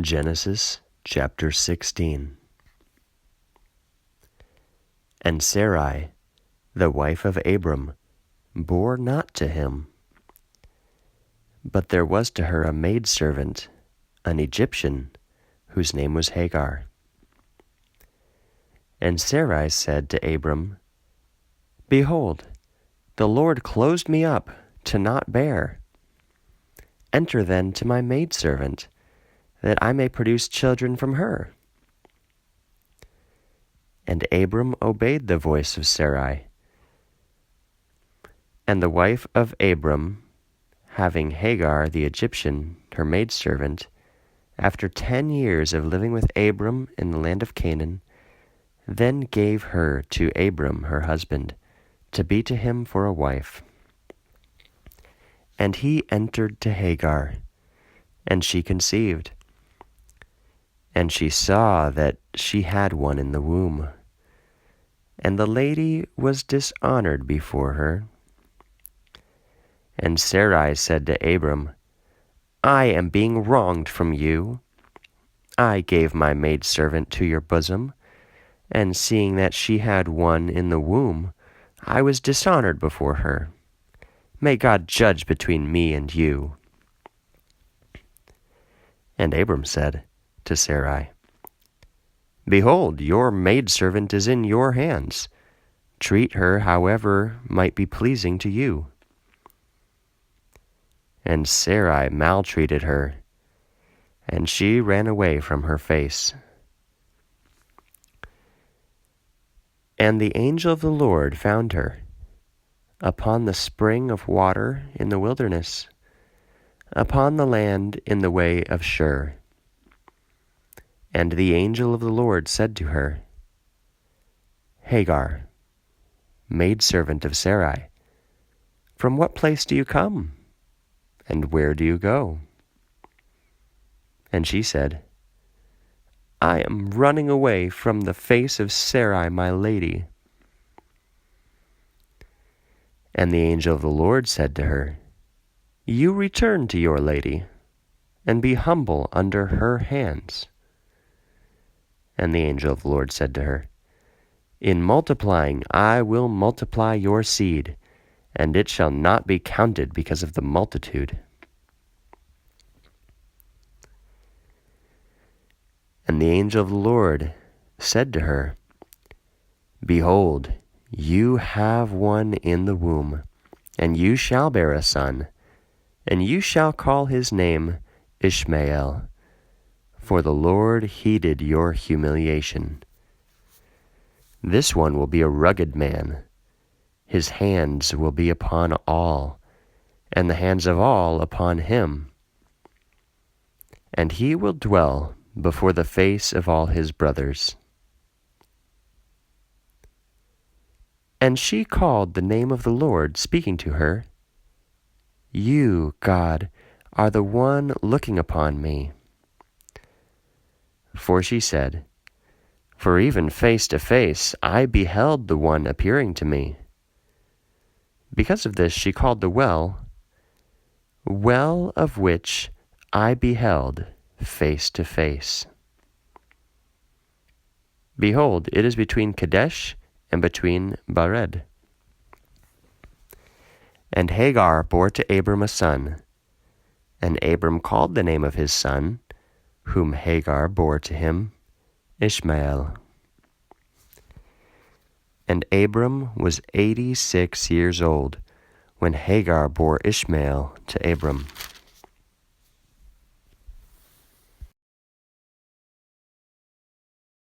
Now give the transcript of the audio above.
Genesis chapter 16. And Sarai, the wife of Abram, bore not to him. But there was to her a maidservant, an Egyptian, whose name was Hagar. And Sarai said to Abram, Behold, the Lord closed me up to not bear. Enter then to my maidservant, that I may produce children from her. And Abram obeyed the voice of Sarai. And the wife of Abram, having Hagar the Egyptian, her maidservant, after 10 years of living with Abram in the land of Canaan, then gave her to Abram her husband, to be to him for a wife. And he entered to Hagar, and she conceived. And she saw that she had one in the womb. And the lady was dishonored before her. And Sarai said to Abram, I am being wronged from you. I gave my maidservant to your bosom, and seeing that she had one in the womb, I was dishonored before her. May God judge between me and you. And Abram said to Sarai, Behold, your maidservant is in your hands. Treat her however might be pleasing to you. And Sarai maltreated her, and she ran away from her face. And the angel of the Lord found her upon the spring of water in the wilderness, upon the land in the way of Shur. And the angel of the Lord said to her, Hagar, maidservant of Sarai, from what place do you come, and where do you go? And she said, I am running away from the face of Sarai my lady. And the angel of the Lord said to her, You return to your lady, and be humble under her hands. And the angel of the Lord said to her, In multiplying I will multiply your seed, and it shall not be counted because of the multitude. And the angel of the Lord said to her, Behold, you have one in the womb, and you shall bear a son, and you shall call his name Ishmael. For the Lord heeded your humiliation. This one will be a rugged man. His hands will be upon all, and the hands of all upon him. And he will dwell before the face of all his brothers. And she called the name of the Lord, speaking to her, You, God, are the one looking upon me. For she said, For even face to face I beheld the one appearing to me. Because of this she called the well of which I beheld face to face. Behold, it is between Kadesh and between Bared. And Hagar bore to Abram a son, and Abram called the name of his son, whom Hagar bore to him, Ishmael. And Abram was 86 years old when Hagar bore Ishmael to Abram.